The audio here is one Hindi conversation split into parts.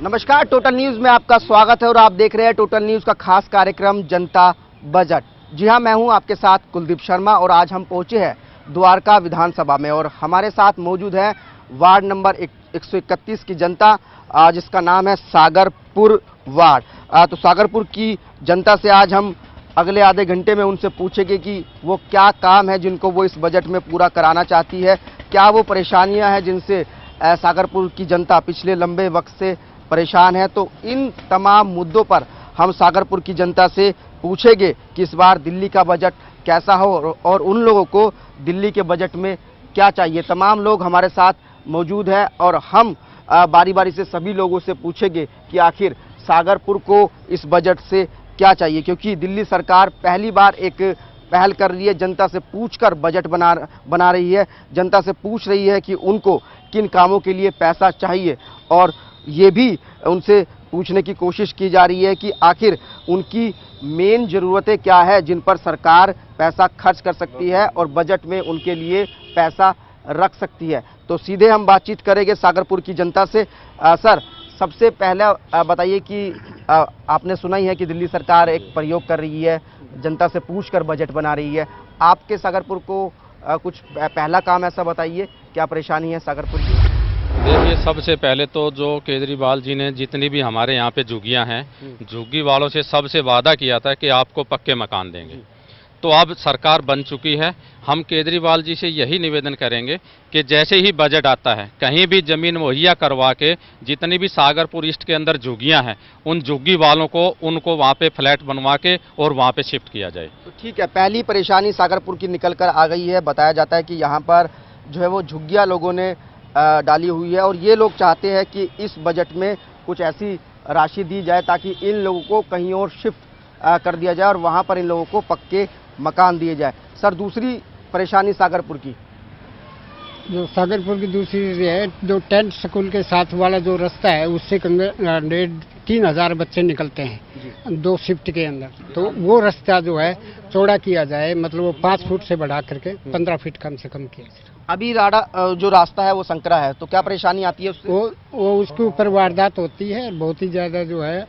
नमस्कार, टोटल न्यूज में आपका स्वागत है और आप देख रहे हैं टोटल न्यूज का खास कार्यक्रम जनता बजट। जी हां, मैं हूं आपके साथ कुलदीप शर्मा और आज हम पहुंचे हैं द्वारका विधानसभा में और हमारे साथ मौजूद है वार्ड नंबर 131 की जनता, जिसका नाम है सागरपुर वार्ड। तो सागरपुर की जनता से आज हम अगले आधे घंटे में उनसे पूछेंगे कि वो क्या काम है जिनको वो इस बजट में पूरा कराना चाहती है, क्या वो परेशानियां हैं जिनसे सागरपुर की जनता पिछले लंबे वक्त से परेशान है। तो इन तमाम मुद्दों पर हम सागरपुर की जनता से पूछेंगे कि इस बार दिल्ली का बजट कैसा हो और उन लोगों को दिल्ली के बजट में क्या चाहिए। तमाम लोग हमारे साथ मौजूद हैं और हम बारी बारी से सभी लोगों से पूछेंगे कि आखिर सागरपुर को इस बजट से क्या चाहिए, क्योंकि दिल्ली सरकार पहली बार एक पहल कर रही है, जनता से पूछकर बजट बना रही है, जनता से पूछ रही है कि उनको किन कामों के लिए पैसा चाहिए और ये भी उनसे पूछने की कोशिश की जा रही है कि आखिर उनकी मेन ज़रूरतें क्या है जिन पर सरकार पैसा खर्च कर सकती है और बजट में उनके लिए पैसा रख सकती है। तो सीधे हम बातचीत करेंगे सागरपुर की जनता से। सर, सबसे पहले बताइए कि आपने सुना ही है कि दिल्ली सरकार एक प्रयोग कर रही है, जनता से पूछकर बजट बना रही है। आपके सागरपुर को कुछ पहला काम ऐसा बताइए, क्या परेशानी है सागरपुर की? देखिए, सबसे पहले तो जो केजरीवाल जी ने जितनी भी हमारे यहाँ पे झुग्गियाँ हैं, झुग्गी वालों से सबसे वादा किया था कि आपको पक्के मकान देंगे। तो अब सरकार बन चुकी है। हम केजरीवाल जी से यही निवेदन करेंगे कि जैसे ही बजट आता है कहीं भी ज़मीन मुहैया करवा के जितनी भी सागरपुर ईस्ट के अंदर झुग्गियाँ हैं उन झुग्गी वालों को उनको वहाँ पे फ्लैट बनवा के और वहाँ पे शिफ्ट किया जाए। तो ठीक है, पहली परेशानी सागरपुर की निकल कर आ गई है। बताया जाता है कि यहाँ पर जो है वो झुग्गियाँ लोगों ने डाली हुई है और ये लोग चाहते हैं कि इस बजट में कुछ ऐसी राशि दी जाए ताकि इन लोगों को कहीं और शिफ्ट कर दिया जाए और वहाँ पर इन लोगों को पक्के मकान दिए जाए। सर, दूसरी परेशानी सागरपुर की जो सागरपुर की दूसरी है, जो टेंथ स्कूल के साथ वाला जो रास्ता है उससे 3,000 बच्चे निकलते हैं 2 शिफ्ट के अंदर। तो वो रास्ता जो है चौड़ा किया जाए, मतलब वो 5 फुट से बढ़ा करके 15 फीट कम से कम किया जाए। अभी जो रास्ता है वो संकरा है, तो क्या परेशानी आती है उससे? वो उसके ऊपर वारदात होती है, बहुत ही ज़्यादा जो है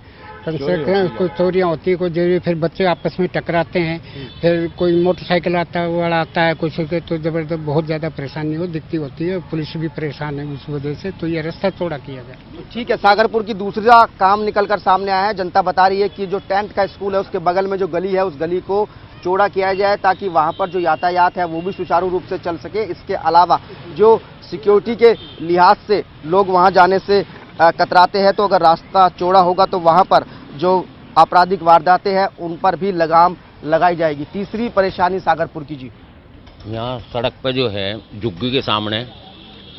कोई चोरियाँ होती है, कोई जरूरी, फिर बच्चे आपस में टकराते हैं, फिर कोई मोटरसाइकिल वाला आता है कुछ के, तो ज़बरदस्त बहुत ज़्यादा परेशानी दिखती होती है। पुलिस भी परेशान है उस वजह से, तो ये रास्ता चौड़ा किया जाए। ठीक है, सागरपुर की दूसरा काम निकल कर सामने आया है। जनता बता रही है कि जो 10th का स्कूल है उसके बगल में जो गली है उस गली को चौड़ा किया जाए ताकि वहां पर जो यातायात है वो भी सुचारू रूप से चल सके। इसके अलावा जो सिक्योरिटी के लिहाज से लोग वहां जाने से कतराते हैं, तो अगर रास्ता चौड़ा होगा तो वहां पर जो आपराधिक वारदातें हैं उन पर भी लगाम लगाई जाएगी। तीसरी परेशानी सागरपुर की जी, यहाँ सड़क पे जो है झुग्गी के सामने,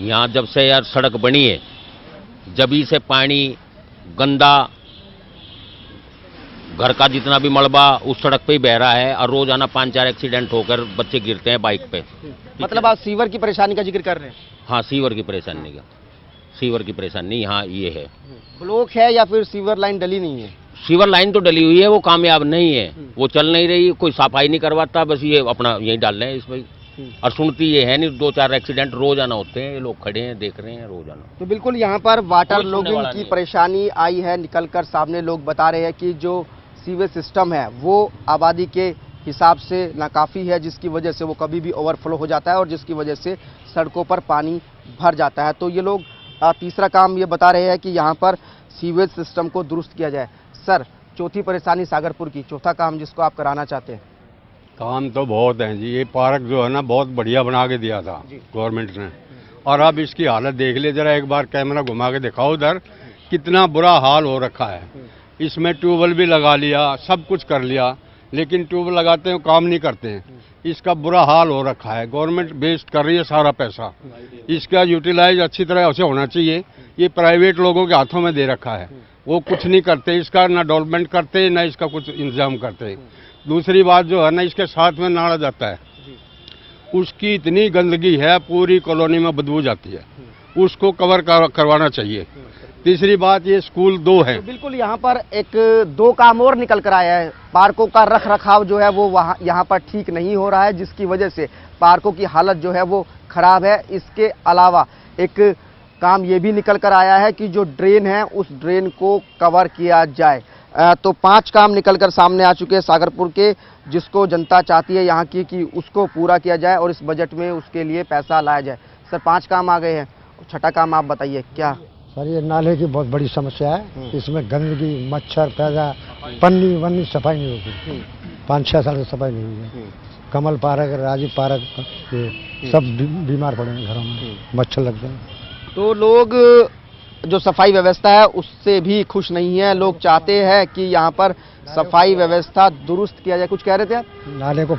यहाँ जब से यार सड़क बनी है जभी से पानी गंदा, घर का जितना भी मलबा उस सड़क पे ही बह रहा है और रोजाना 5-4 एक्सीडेंट होकर बच्चे गिरते हैं बाइक पे। मतलब आप सीवर की परेशानी का जिक्र कर रहे हैं? हाँ, सीवर की परेशानी यहाँ ये है। ब्लॉक है या फिर सीवर लाइन डली नहीं है? सीवर लाइन तो डली हुई है, वो कामयाब नहीं है, वो चल नहीं रही, कोई सफाई नहीं करवाता, बस ये अपना यही डाल रहे हैं इसमें। और सुनती ये है नहीं, 2-4 एक्सीडेंट रोजाना होते हैं, लोग खड़े हैं देख रहे हैं रोजाना। तो बिल्कुल यहाँ पर वाटर लॉगिंग की परेशानी आई है निकल कर सामने। लोग बता रहे हैं कि जो सीवेज सिस्टम है वो आबादी के हिसाब से नाकाफ़ी है, जिसकी वजह से वो कभी भी ओवरफ्लो हो जाता है और जिसकी वजह से सड़कों पर पानी भर जाता है। तो ये लोग तीसरा काम ये बता रहे हैं कि यहाँ पर सीवेज सिस्टम को दुरुस्त किया जाए। सर, चौथी परेशानी सागरपुर की, चौथा काम जिसको आप कराना चाहते हैं? काम तो बहुत है जी। ये पार्क जो है ना बहुत बढ़िया बना के दिया था गवर्नमेंट ने, और अब इसकी हालत देख ले जरा, एक बार कैमरा घुमा के दिखाओ उधर, कितना बुरा हाल हो रखा है। इसमें ट्यूबवेल भी लगा लिया, सब कुछ कर लिया, लेकिन ट्यूबवेल लगाते हैं काम नहीं करते हैं। इसका बुरा हाल हो रखा है। गवर्नमेंट वेस्ट कर रही है सारा पैसा, इसका यूटिलाइज अच्छी तरह से होना चाहिए। ये प्राइवेट लोगों के हाथों में दे रखा है, वो कुछ नहीं करते, इसका ना डेवलपमेंट करते ना इसका कुछ इंतजाम करते। दूसरी बात जो है ना, इसके साथ में नाला जाता है, उसकी इतनी गंदगी है, पूरी कॉलोनी में बदबू जाती है, उसको कवर करवाना चाहिए। तीसरी बात, ये स्कूल 2 है। तो बिल्कुल यहाँ पर एक 2 काम और निकल कर आया है। पार्कों का रख रखाव जो है वो यहाँ पर ठीक नहीं हो रहा है, जिसकी वजह से पार्कों की हालत जो है वो खराब है। इसके अलावा एक काम ये भी निकल कर आया है कि जो ड्रेन है उस ड्रेन को कवर किया जाए। तो 5 काम निकल कर सामने आ चुके हैं सागरपुर के, जिसको जनता चाहती है यहाँ की कि उसको पूरा किया जाए और इस बजट में उसके लिए पैसा लाया जाए। सर 5 काम आ गए हैं, छठा काम आप बताइए क्या? सर ये नाले की बहुत बड़ी समस्या है, इसमें गंदगी, मच्छर पैदा, पन्नी वन्नी सफाई नहीं होती, 5-6 साल से सफाई नहीं हुई है। कमल पार्क, राजीव पार्क, ये सब बीमार पड़े हैं, घरों में मच्छर लगते हैं। तो लोग जो सफाई व्यवस्था है उससे भी खुश नहीं है, लोग चाहते हैं कि यहाँ पर सफाई व्यवस्था दुरुस्त किया जाए। कुछ कह रहे थे आप? नाले को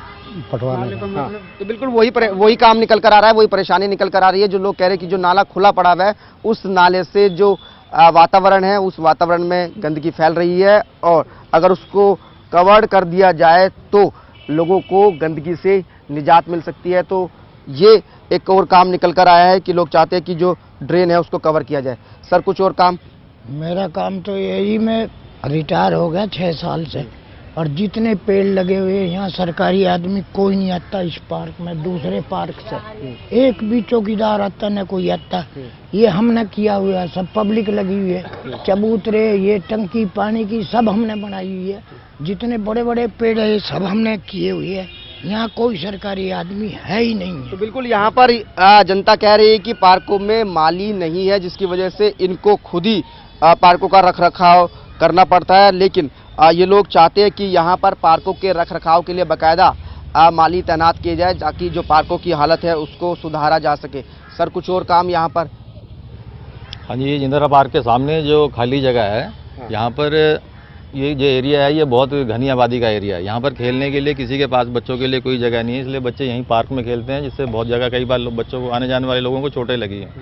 पटवाना हाँ। तो बिल्कुल वही काम निकल कर आ रहा है, वही परेशानी निकल कर आ रही है। जो लोग कह रहे हैं कि जो नाला खुला पड़ा हुआ है उस नाले से जो वातावरण है उस वातावरण में गंदगी फैल रही है, और अगर उसको कवर कर दिया जाए तो लोगों को गंदगी से निजात मिल सकती है। तो ये एक और काम निकल कर आया है कि लोग चाहते हैं कि जो ड्रेन है उसको कवर किया जाए। सर कुछ और काम? मेरा काम तो यही, मैं रिटायर हो गया 6 साल से, और जितने पेड़ लगे हुए हैं यहाँ सरकारी आदमी कोई नहीं आता इस पार्क में, दूसरे पार्क से एक भी चौकीदार आता न कोई आता। ये हमने किया हुआ है, सब पब्लिक लगी हुई है, चबूतरे, ये टंकी पानी की सब हमने बनाई हुई है, जितने बड़े बड़े पेड़ है ये सब हमने किए हुए हैं। यहाँ कोई सरकारी आदमी है ही नहीं है। तो बिल्कुल यहाँ पर जनता कह रही है कि पार्कों में माली नहीं है, जिसकी वजह से इनको खुद ही पार्कों का रखरखाव करना पड़ता है। लेकिन ये लोग चाहते हैं कि यहाँ पर पार्कों के रखरखाव के लिए बाकायदा माली तैनात किए जाए, ताकि जो पार्कों की हालत है उसको सुधारा जा सके। सर कुछ और काम यहाँ पर? हाँ जी, ये इंदिरा पार्क के सामने जो खाली जगह है, यहाँ पर ये जो एरिया है ये बहुत घनी आबादी का एरिया है। यहाँ पर खेलने के लिए किसी के पास बच्चों के लिए कोई जगह नहीं है, इसलिए बच्चे यहीं पार्क में खेलते हैं, जिससे बहुत जगह कई बार बच्चों को, आने जाने वाले लोगों को चोटें लगी हैं।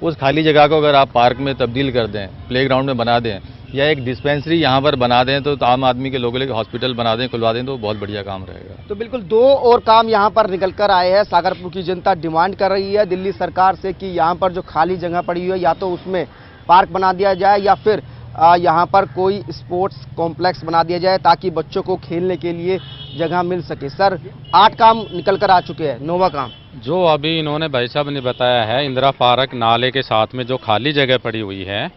उस खाली जगह को अगर आप पार्क में तब्दील कर दें, प्लेग्राउंड में बना दें, या एक डिस्पेंसरी यहाँ पर बना दें, तो आम आदमी के लोगों के लिए हॉस्पिटल बना दें, खुलवा दें, तो बहुत बढ़िया काम रहेगा। तो बिल्कुल 2 और काम यहाँ पर निकल कर आए हैं। सागरपुर की जनता डिमांड कर रही है दिल्ली सरकार से कि यहाँ पर जो खाली जगह पड़ी हुई है या तो उसमें पार्क बना दिया जाए या फिर यहाँ पर कोई स्पोर्ट्स कॉम्प्लेक्स बना दिया जाए, ताकि बच्चों को खेलने के लिए जगह मिल सके। सर 8 काम निकल कर आ चुके हैं, 9वां काम जो अभी इन्होंने भाई साहब ने बताया है, इंदिरा पार्क नाले के साथ में जो खाली जगह पड़ी हुई है,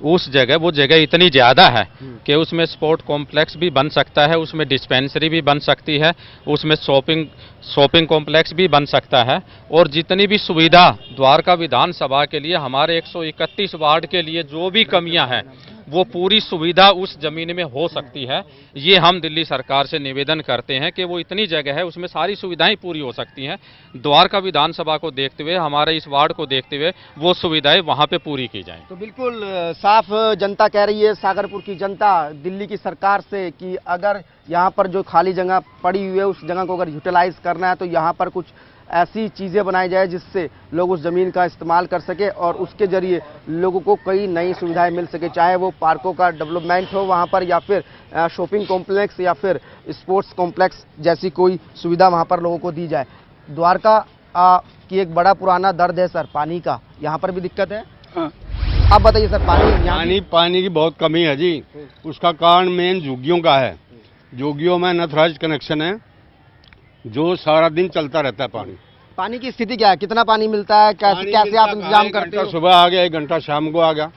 उस जगह, वो जगह इतनी ज़्यादा है कि उसमें स्पोर्ट कॉम्प्लेक्स भी बन सकता है, उसमें डिस्पेंसरी भी बन सकती है, उसमें शॉपिंग कॉम्प्लेक्स भी बन सकता है, और जितनी भी सुविधा द्वारका विधानसभा के लिए, हमारे 131 वार्ड के लिए जो भी कमियां हैं, वो पूरी सुविधा उस ज़मीन में हो सकती है। ये हम दिल्ली सरकार से निवेदन करते हैं कि वो इतनी जगह है उसमें सारी सुविधाएं पूरी हो सकती हैं। द्वारका विधानसभा को देखते हुए, हमारे इस वार्ड को देखते हुए वो सुविधाएं वहाँ पे पूरी की जाएं। तो बिल्कुल साफ जनता कह रही है, सागरपुर की जनता दिल्ली की सरकार से, कि अगर यहाँ पर जो खाली जगह पड़ी हुई है उस जगह को अगर यूटिलाइज करना है तो यहाँ पर कुछ ऐसी चीज़ें बनाई जाए जिससे लोग उस ज़मीन का इस्तेमाल कर सके और उसके ज़रिए लोगों को कई नई सुविधाएं मिल सके, चाहे वो पार्कों का डेवलपमेंट हो वहाँ पर, या फिर शॉपिंग कॉम्प्लेक्स, या फिर स्पोर्ट्स कॉम्प्लेक्स जैसी कोई सुविधा वहाँ पर लोगों को दी जाए। द्वारका की एक बड़ा पुराना दर्द है सर, पानी का। यहाँ पर भी दिक्कत है। आप बताइए सर, पानी की बहुत कमी है जी। उसका कारण मेन झुग्गियों का है। झुग्गियों में नथराज कनेक्शन है जो सारा दिन चलता रहता है। पानी की स्थिति क्या है? कितना पानी मिलता है? कैसे आप इंतजाम करते हो? सुबह आ गया, 1 घंटा शाम को आ गया।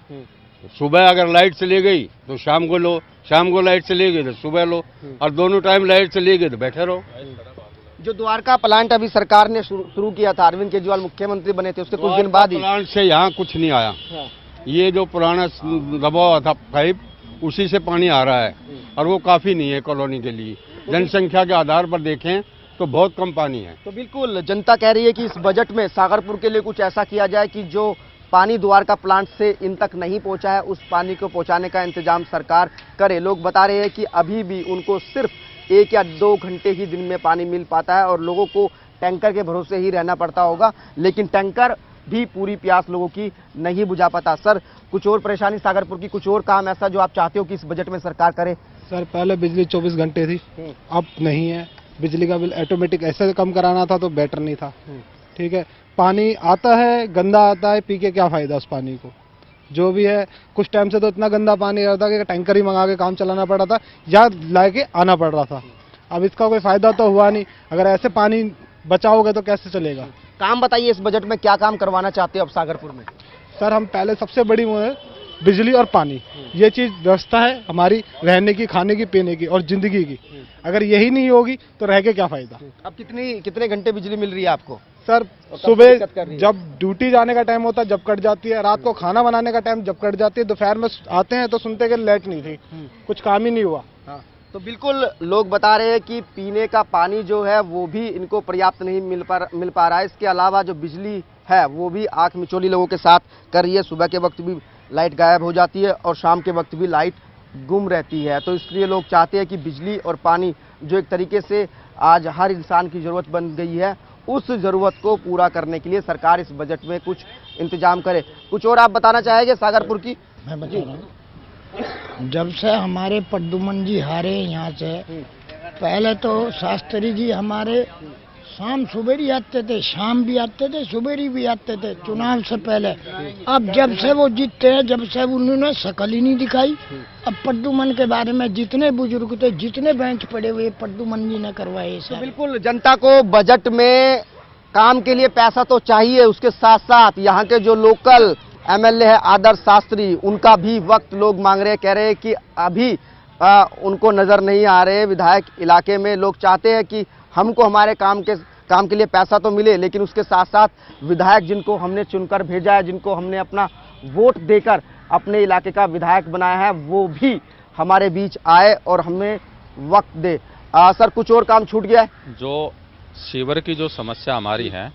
सुबह अगर लाइट चली गई तो शाम को लो, शाम को लाइट चली गई तो सुबह लो, और दोनों टाइम लाइट चली गई तो बैठे रहो। जो द्वारका प्लांट अभी सरकार ने शुरू किया था, अरविंद केजरीवाल मुख्यमंत्री बने थे, उसके कुछ दिन बाद ही प्लांट से यहाँ कुछ नहीं आया। ये जो पुराना दबाव था पाइप, उसी से पानी आ रहा है, और वो काफी नहीं है कॉलोनी के लिए। जनसंख्या के आधार पर देखें तो बहुत कम पानी है। तो बिल्कुल जनता कह रही है कि इस बजट में सागरपुर के लिए कुछ ऐसा किया जाए कि जो पानी द्वारका प्लांट से इन तक नहीं पहुंचा है, उस पानी को पहुंचाने का इंतजाम सरकार करे। लोग बता रहे हैं कि अभी भी उनको सिर्फ 1 या 2 घंटे ही दिन में पानी मिल पाता है, और लोगों को टैंकर के भरोसे ही रहना पड़ता होगा, लेकिन टैंकर भी पूरी प्यास लोगों की नहीं बुझा पाता। सर कुछ और परेशानी सागरपुर की, कुछ और काम ऐसा जो आप चाहते हो कि इस बजट में सरकार करे? सर पहले बिजली 24 घंटे थी, अब नहीं है। बिजली का बिल ऑटोमेटिक ऐसे कम कराना था तो बेटर नहीं था। ठीक है, पानी आता है, गंदा आता है, पी के क्या फ़ायदा उस पानी को। जो भी है, कुछ टाइम से तो इतना गंदा पानी आ रहा था कि टैंकर ही मंगा के काम चलाना पड़ रहा था या ला के आना पड़ रहा था। अब इसका कोई फ़ायदा तो हुआ नहीं। अगर ऐसे पानी बचाओगे तो कैसे चलेगा? काम बताइए, इस बजट में क्या काम करवाना चाहते हो अब सागरपुर में? सर हम पहले सबसे बड़ी वो है बिजली और पानी, ये चीज व्यवस्था है हमारी रहने की, खाने की, पीने की और जिंदगी की। अगर यही नहीं होगी तो रह के क्या फायदा। अब कितने घंटे बिजली मिल रही है आपको? सर सुबह जब ड्यूटी जाने का टाइम होता है जब कट जाती है, रात को खाना बनाने का टाइम जब कट जाती है, दोपहर में आते हैं तो सुनते हैं कि लाइट नहीं थी, कुछ काम ही नहीं हुआ। तो बिल्कुल लोग बता रहे हैं कि पीने का पानी जो है वो भी इनको पर्याप्त नहीं मिल पा रहा है। इसके अलावा जो बिजली है वो भी आंख मिचौली लोगों के साथ कर रही है। सुबह के वक्त भी लाइट गायब हो जाती है और शाम के वक्त भी लाइट गुम रहती है। तो इसलिए लोग चाहते हैं कि बिजली और पानी जो एक तरीके से आज हर इंसान की ज़रूरत बन गई है, उस ज़रूरत को पूरा करने के लिए सरकार इस बजट में कुछ इंतजाम करे। कुछ और आप बताना चाहेंगे सागरपुर की? मैं बता रहा हूँ, जब से हमारे प्रद्युमन जी हारे यहाँ से, पहले तो शास्त्री जी हमारे शाम सुबेरी आते थे, शाम भी आते थे, सुबेरी भी आते थे चुनाव से पहले। अब जब से वो जीतते हैं, जब से उन्होंने शकल ही नहीं दिखाई। अब प्रद्युमन के बारे में जितने बुजुर्ग थे, जितने बेंच पड़े हुए, प्रद्युमन जी ने करवाए सब। बिल्कुल जनता को बजट में काम के लिए पैसा तो चाहिए, उसके साथ साथ यहाँ के जो लोकल एमएलए है आदर्श शास्त्री, उनका भी वक्त लोग मांग रहे हैं। कह रहे हैं कि अभी उनको नजर नहीं आ रहे विधायक इलाके में। लोग चाहते हैं कि हमको हमारे काम के लिए पैसा तो मिले, लेकिन उसके साथ साथ विधायक जिनको हमने चुनकर भेजा है, जिनको हमने अपना वोट देकर अपने इलाके का विधायक बनाया है, वो भी हमारे बीच आए और हमें वक्त दे। सर कुछ और काम छूट गया है? जो सीवर की जो समस्या हमारी है,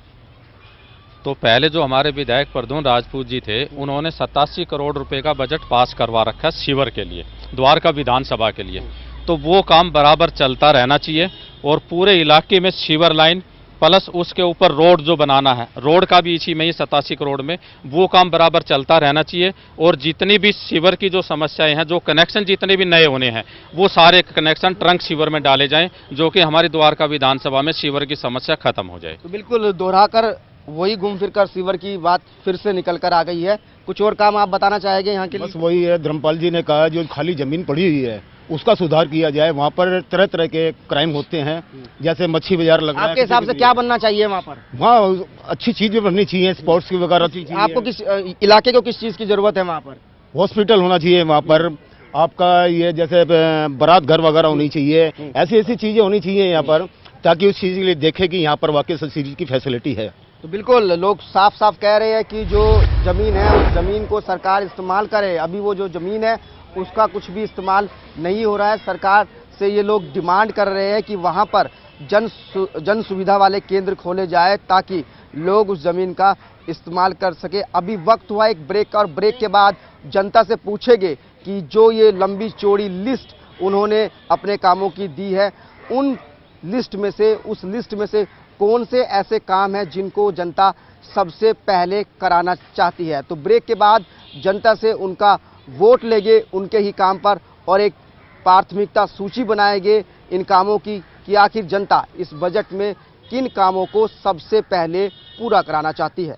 तो पहले जो हमारे विधायक प्रद्युमन राजपूत जी थे, उन्होंने 87 करोड़ रुपए का बजट पास करवा रखा है सीवर के लिए, द्वारका विधानसभा के लिए। तो वो काम बराबर चलता रहना चाहिए और पूरे इलाके में सीवर लाइन प्लस उसके ऊपर रोड जो बनाना है, रोड का भी इसी में ही 87 करोड़ में वो काम बराबर चलता रहना चाहिए। और जितनी भी सीवर की जो समस्याएं हैं, जो कनेक्शन जितने भी नए होने हैं, वो सारे कनेक्शन ट्रंक सीवर में डाले जाएं, जो कि हमारी द्वारका विधानसभा में सीवर की समस्या खत्म हो जाए। तो बिल्कुल दोहराकर वही घूम फिर कर सीवर की बात फिर से निकल कर आ गई है। कुछ और काम आप बताना चाहेंगे यहाँ के लिए? बस वही है, धर्मपाल जी ने कहा जो खाली जमीन पड़ी हुई है उसका सुधार किया जाए। वहाँ पर तरह तरह के क्राइम होते हैं, जैसे मच्छी बाजार लग रहा है। आपके हिसाब से क्या बनना चाहिए वहाँ पर? वहाँ अच्छी चीजें बननी चाहिए, स्पोर्ट्स की वगैरह अच्छी चीजें। आपको किस इलाके को किस चीज की जरूरत है वहाँ पर? हॉस्पिटल होना चाहिए वहाँ पर, आपका ये जैसे बारात घर वगैरह होनी चाहिए, ऐसी ऐसी चीजें होनी चाहिए यहाँ पर, ताकि उस चीज के लिए देखे कि यहाँ पर वाकई इस चीज की फैसिलिटी है। तो बिल्कुल लोग साफ साफ कह रहे हैं कि जो जमीन है उस जमीन को सरकार इस्तेमाल करे। अभी वो जो जमीन है उसका कुछ भी इस्तेमाल नहीं हो रहा है। सरकार से ये लोग डिमांड कर रहे हैं कि वहाँ पर जन सुविधा वाले केंद्र खोले जाए ताकि लोग उस ज़मीन का इस्तेमाल कर सके। अभी वक्त हुआ एक ब्रेक का और ब्रेक के बाद जनता से पूछेंगे कि जो ये लंबी चौड़ी लिस्ट उन्होंने अपने कामों की दी है, उन लिस्ट में से उस लिस्ट में से कौन से ऐसे काम हैं जिनको जनता सबसे पहले कराना चाहती है। तो ब्रेक के बाद जनता से उनका वोट लेंगे उनके ही काम पर और एक प्राथमिकता सूची बनाएंगे इन कामों की कि आखिर जनता इस बजट में किन कामों को सबसे पहले पूरा कराना चाहती है।